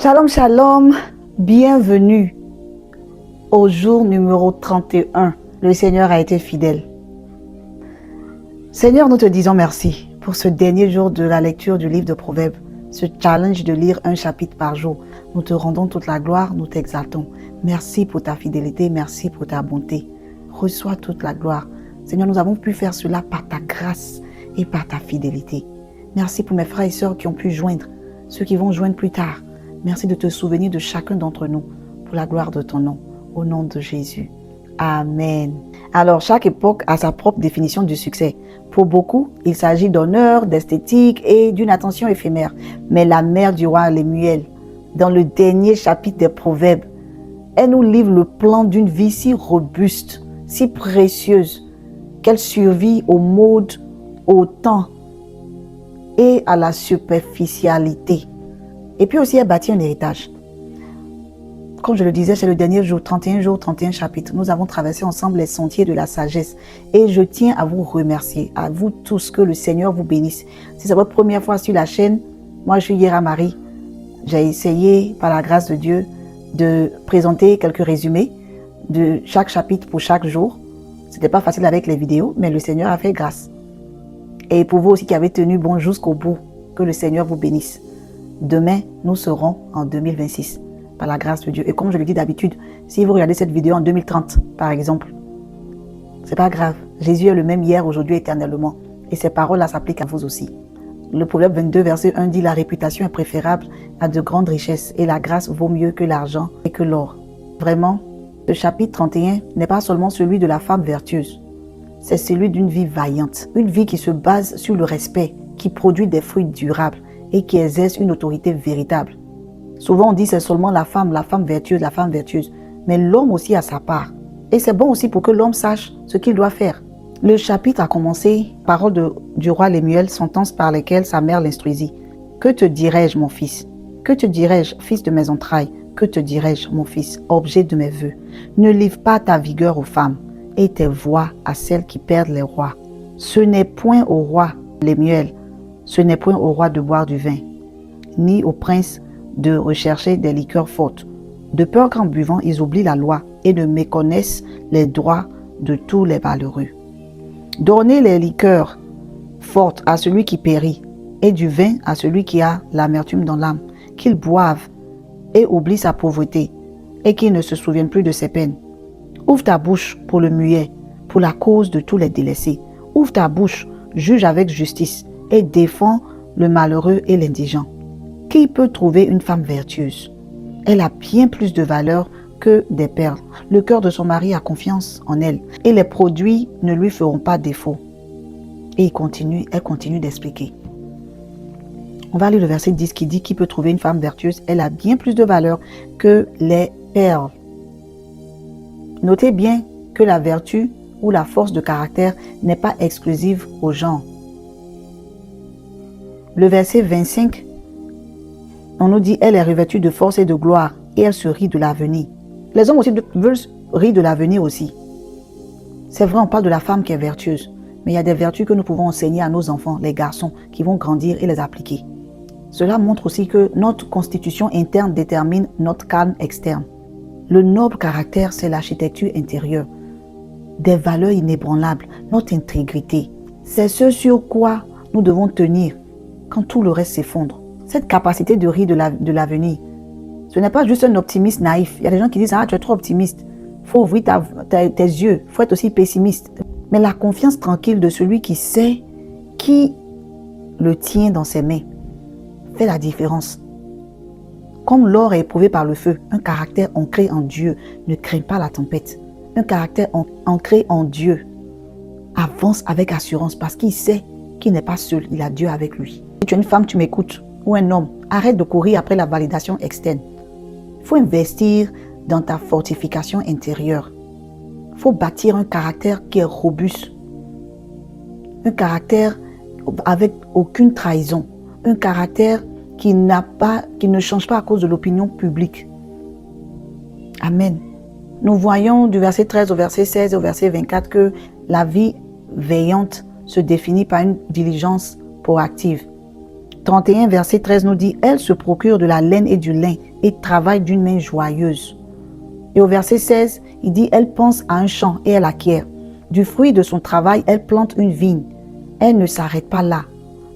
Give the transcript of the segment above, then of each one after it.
Shalom, shalom, bienvenue au jour numéro 31. Le Seigneur a été fidèle. Seigneur, nous te disons merci pour ce dernier jour de la lecture du livre de Proverbes, ce challenge de lire un chapitre par jour. Nous te rendons toute la gloire, nous t'exaltons. Merci pour ta fidélité, merci pour ta bonté. Reçois toute la gloire. Seigneur, nous avons pu faire cela par ta grâce et par ta fidélité. Merci pour mes frères et sœurs qui ont pu joindre, ceux qui vont joindre plus tard. Merci de te souvenir de chacun d'entre nous pour la gloire de ton nom, au nom de Jésus. Amen. Alors, chaque époque a sa propre définition du succès. Pour beaucoup, il s'agit d'honneur, d'esthétique et d'une attention éphémère. Mais la mère du roi Lemuel, dans le dernier chapitre des Proverbes, elle nous livre le plan d'une vie si robuste, si précieuse, qu'elle survit au mode, au temps et à la superficialité. Et puis aussi, elle bâtit un héritage. Comme je le disais, c'est le dernier jour, 31 jours, 31 chapitres. Nous avons traversé ensemble les sentiers de la sagesse. Et je tiens à vous remercier, à vous tous, que le Seigneur vous bénisse. Si c'est votre première fois sur la chaîne, moi je suis Yera Marie. J'ai essayé, par la grâce de Dieu, de présenter quelques résumés de chaque chapitre pour chaque jour. C'était pas facile avec les vidéos, mais le Seigneur a fait grâce. Et pour vous aussi qui avez tenu bon jusqu'au bout, que le Seigneur vous bénisse. Demain, nous serons en 2026, par la grâce de Dieu. Et comme je le dis d'habitude, si vous regardez cette vidéo en 2030, par exemple, c'est pas grave. Jésus est le même hier, aujourd'hui, éternellement. Et ces paroles-là s'appliquent à vous aussi. Le Proverbe 22, verset 1 dit « La réputation est préférable à de grandes richesses et la grâce vaut mieux que l'argent et que l'or. » Vraiment, le chapitre 31 n'est pas seulement celui de la femme vertueuse. C'est celui d'une vie vaillante. Une vie qui se base sur le respect, qui produit des fruits durables et qui exerce une autorité véritable. Souvent on dit c'est seulement la femme vertueuse, mais l'homme aussi a sa part. Et c'est bon aussi pour que l'homme sache ce qu'il doit faire. Le chapitre a commencé, parole du roi Lemuel, sentence par lesquelles sa mère l'instruisit. Que te dirai-je, mon fils? Que te dirai-je, fils de mes entrailles? Que te dirai-je, mon fils, objet de mes vœux? Ne livre pas ta vigueur aux femmes et tes voix à celles qui perdent les rois. Ce n'est point au roi Lemuel, ce n'est point au roi de boire du vin, ni au prince de rechercher des liqueurs fortes, de peur qu'en buvant, ils oublient la loi et ne méconnaissent les droits de tous les malheureux. Donnez les liqueurs fortes à celui qui périt, et du vin à celui qui a l'amertume dans l'âme, qu'il boive et oublie sa pauvreté, et qu'il ne se souvienne plus de ses peines. Ouvre ta bouche pour le muet, pour la cause de tous les délaissés. Ouvre ta bouche, juge avec justice, et défend le malheureux et l'indigent. Qui peut trouver une femme vertueuse? Elle a bien plus de valeur que des perles. Le cœur de son mari a confiance en elle et les produits ne lui feront pas défaut. Et elle continue d'expliquer. On va lire le verset 10 qui dit qui peut trouver une femme vertueuse? Elle a bien plus de valeur que les perles. Notez bien que la vertu ou la force de caractère n'est pas exclusive au genre. Le verset 25, on nous dit, elle est revêtue de force et de gloire, et elle se rit de l'avenir. Les hommes aussi veulent rire de l'avenir aussi. C'est vrai, on parle de la femme qui est vertueuse, mais il y a des vertus que nous pouvons enseigner à nos enfants, les garçons, qui vont grandir et les appliquer. Cela montre aussi que notre constitution interne détermine notre calme externe. Le noble caractère, c'est l'architecture intérieure, des valeurs inébranlables, notre intégrité. C'est ce sur quoi nous devons tenir quand tout le reste s'effondre. Cette capacité de rire de l'avenir, ce n'est pas juste un optimiste naïf. Il y a des gens qui disent « Ah, tu es trop optimiste. Il faut ouvrir tes yeux. Il faut être aussi pessimiste. » Mais la confiance tranquille de celui qui sait qui le tient dans ses mains fait la différence. Comme l'or est éprouvé par le feu, un caractère ancré en Dieu ne craint pas la tempête. Un caractère ancré en Dieu avance avec assurance parce qu'il sait qu'il n'est pas seul, il a Dieu avec lui. Si tu es une femme, tu m'écoutes, ou un homme, arrête de courir après la validation externe. Il faut investir dans ta fortification intérieure. Il faut bâtir un caractère qui est robuste. Un caractère avec aucune trahison. Un caractère qui ne change pas à cause de l'opinion publique. Amen. Nous voyons du verset 13 au verset 16 et au verset 24 que la vie veillante se définit par une diligence proactive. 31, verset 13 nous dit, elle se procure de la laine et du lin et travaille d'une main joyeuse. Et au verset 16, il dit, elle pense à un champ et elle acquiert. Du fruit de son travail, elle plante une vigne. Elle ne s'arrête pas là.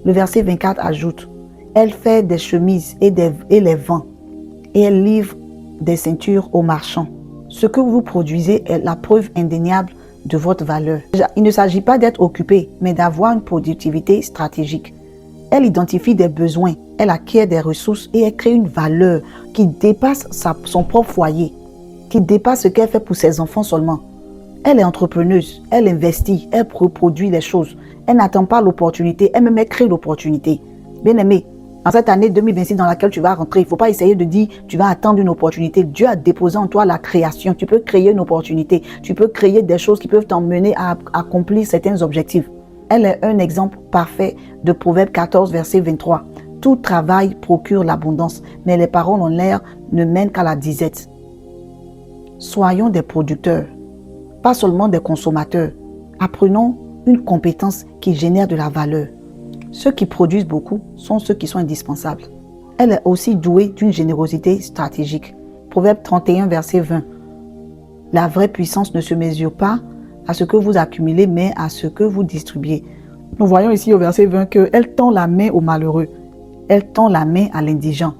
Le verset 24 ajoute, elle fait des chemises et les vend. Et elle livre des ceintures aux marchands. Ce que vous produisez est la preuve indéniable de votre valeur. Il ne s'agit pas d'être occupé, mais d'avoir une productivité stratégique. Elle identifie des besoins, elle acquiert des ressources et elle crée une valeur qui dépasse son propre foyer, qui dépasse ce qu'elle fait pour ses enfants seulement. Elle est entrepreneuse, elle investit, elle produit les choses. Elle n'attend pas l'opportunité, elle-même crée l'opportunité. Bien aimé, en cette année 2026 dans laquelle tu vas rentrer, il ne faut pas essayer de dire tu vas attendre une opportunité. Dieu a déposé en toi la création. Tu peux créer une opportunité. Tu peux créer des choses qui peuvent t'emmener à accomplir certains objectifs. Elle est un exemple parfait de Proverbe 14, verset 23. Tout travail procure l'abondance, mais les paroles en l'air ne mènent qu'à la disette. Soyons des producteurs, pas seulement des consommateurs. Apprenons une compétence qui génère de la valeur. Ceux qui produisent beaucoup sont ceux qui sont indispensables. Elle est aussi douée d'une générosité stratégique. Proverbe 31, verset 20. La vraie puissance ne se mesure pas à ce que vous accumulez, mais à ce que vous distribuez. Nous voyons ici au verset 20 qu'elle tend la main aux malheureux. Elle tend la main à l'indigent.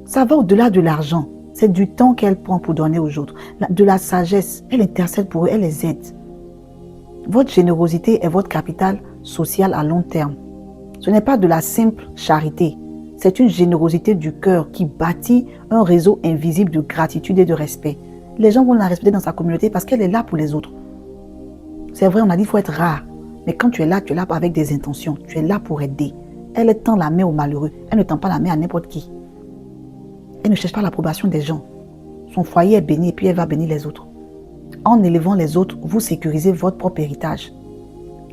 Ça va au-delà de l'argent. C'est du temps qu'elle prend pour donner aux autres. De la sagesse. Elle intercède pour eux, elle les aide. Votre générosité est votre capital social à long terme. Ce n'est pas de la simple charité. C'est une générosité du cœur qui bâtit un réseau invisible de gratitude et de respect. Les gens vont la respecter dans sa communauté parce qu'elle est là pour les autres. C'est vrai, on a dit qu'il faut être rare. Mais quand tu es là avec des intentions. Tu es là pour aider. Elle tend la main aux malheureux. Elle ne tend pas la main à n'importe qui. Elle ne cherche pas l'approbation des gens. Son foyer est béni et puis elle va bénir les autres. En élevant les autres, vous sécurisez votre propre héritage.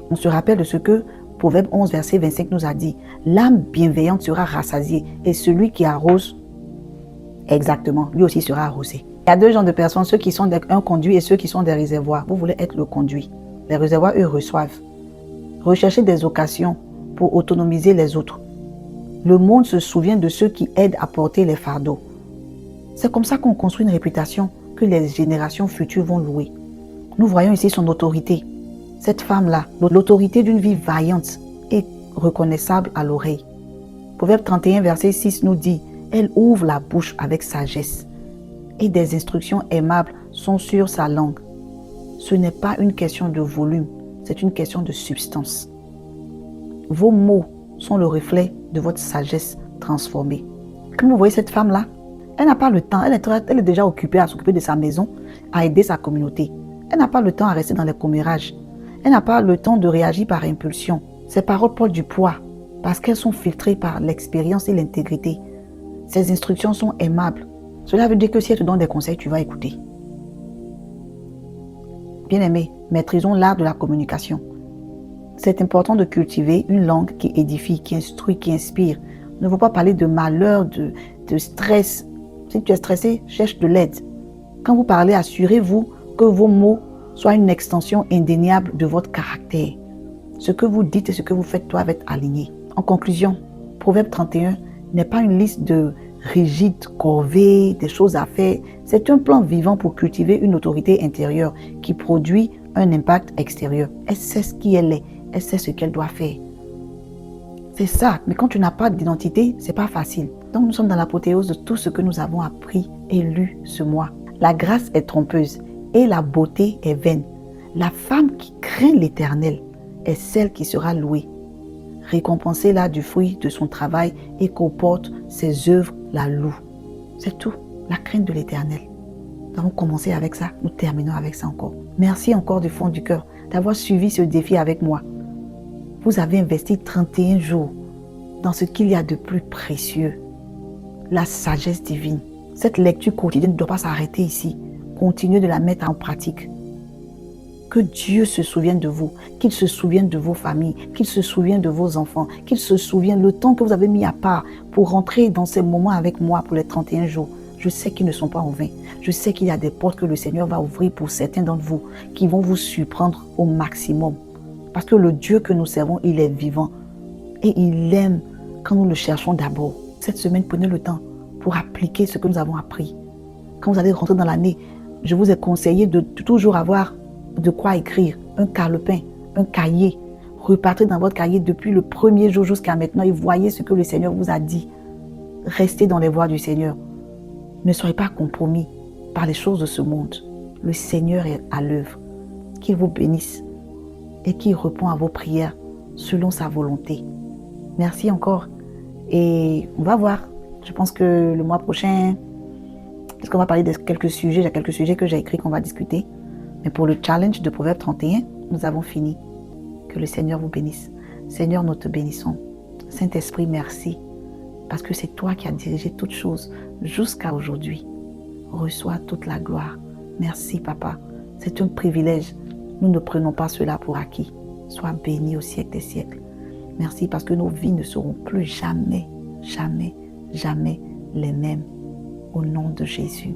On se rappelle de ce que Proverbe 11, verset 25 nous a dit. L'âme bienveillante sera rassasiée et celui qui arrose, exactement, lui aussi sera arrosé. Il y a deux genres de personnes, ceux qui sont un conduit et ceux qui sont des réservoirs. Vous voulez être le conduit. Les réservoirs, eux, reçoivent. Recherchez des occasions pour autonomiser les autres. Le monde se souvient de ceux qui aident à porter les fardeaux. C'est comme ça qu'on construit une réputation que les générations futures vont louer. Nous voyons ici son autorité. Cette femme-là, l'autorité d'une vie vaillante et reconnaissable à l'oreille. Proverbe 31, verset 6 nous dit, elle ouvre la bouche avec sagesse et des instructions aimables sont sur sa langue. Ce n'est pas une question de volume, c'est une question de substance. Vos mots sont le reflet de votre sagesse transformée. Quand vous voyez cette femme-là, elle n'a pas le temps, elle est déjà occupée à s'occuper de sa maison, à aider sa communauté. Elle n'a pas le temps à rester dans les commérages. Elle n'a pas le temps de réagir par impulsion. Ses paroles portent du poids parce qu'elles sont filtrées par l'expérience et l'intégrité. Ses instructions sont aimables. Cela veut dire que si elle te donne des conseils, tu vas écouter. Bien-aimés, maîtrisons l'art de la communication. C'est important de cultiver une langue qui édifie, qui instruit, qui inspire. Ne faut pas parler de malheur, de stress. Si tu es stressé, cherche de l'aide. Quand vous parlez, assurez-vous que vos mots soient une extension indéniable de votre caractère. Ce que vous dites et ce que vous faites doivent être alignés. En conclusion, Proverbe 31 n'est pas une liste de rigides corvées, des choses à faire. C'est un plan vivant pour cultiver une autorité intérieure qui produit un impact extérieur. Elle sait ce qui elle est, elle sait ce qu'elle doit faire. C'est ça, mais quand tu n'as pas d'identité, c'est pas facile. Donc nous sommes dans l'apothéose de tout ce que nous avons appris et lu ce mois. La grâce est trompeuse et la beauté est vaine. La femme qui craint l'Éternel est celle qui sera louée. Récompensez-la du fruit de son travail et qu'au porte ses œuvres la louent. C'est tout, la crainte de l'Éternel. Nous avons commencé avec ça, nous terminons avec ça encore. Merci encore du fond du cœur d'avoir suivi ce défi avec moi. Vous avez investi 31 jours dans ce qu'il y a de plus précieux, la sagesse divine. Cette lecture quotidienne ne doit pas s'arrêter ici. Continuez de la mettre en pratique. Que Dieu se souvienne de vous, qu'il se souvienne de vos familles, qu'il se souvienne de vos enfants, qu'il se souvienne le temps que vous avez mis à part pour rentrer dans ces moments avec moi pour les 31 jours. Je sais qu'ils ne sont pas en vain. Je sais qu'il y a des portes que le Seigneur va ouvrir pour certains d'entre vous qui vont vous surprendre au maximum. Parce que le Dieu que nous servons, il est vivant et il aime quand nous le cherchons d'abord. Cette semaine, prenez le temps pour appliquer ce que nous avons appris. Quand vous allez rentrer dans l'année, je vous ai conseillé de toujours avoir de quoi écrire, un calepin, un cahier. Repartez dans votre cahier depuis le premier jour jusqu'à maintenant et voyez ce que le Seigneur vous a dit. Restez dans les voies du Seigneur. Ne soyez pas compromis par les choses de ce monde. Le Seigneur est à l'œuvre. Qu'il vous bénisse et qu'il répond à vos prières selon sa volonté. Merci encore. Et on va voir. Je pense que le mois prochain, parce qu'on va parler de quelques sujets, il y a quelques sujets que j'ai écrits qu'on va discuter. Mais pour le challenge de Proverbe 31, nous avons fini. Que le Seigneur vous bénisse. Seigneur, nous te bénissons. Saint-Esprit, merci. Parce que c'est toi qui as dirigé toutes choses jusqu'à aujourd'hui. Reçois toute la gloire. Merci, Papa. C'est un privilège. Nous ne prenons pas cela pour acquis. Sois béni au siècle des siècles. Merci parce que nos vies ne seront plus jamais, jamais, jamais les mêmes. Au nom de Jésus.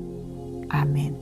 Amen.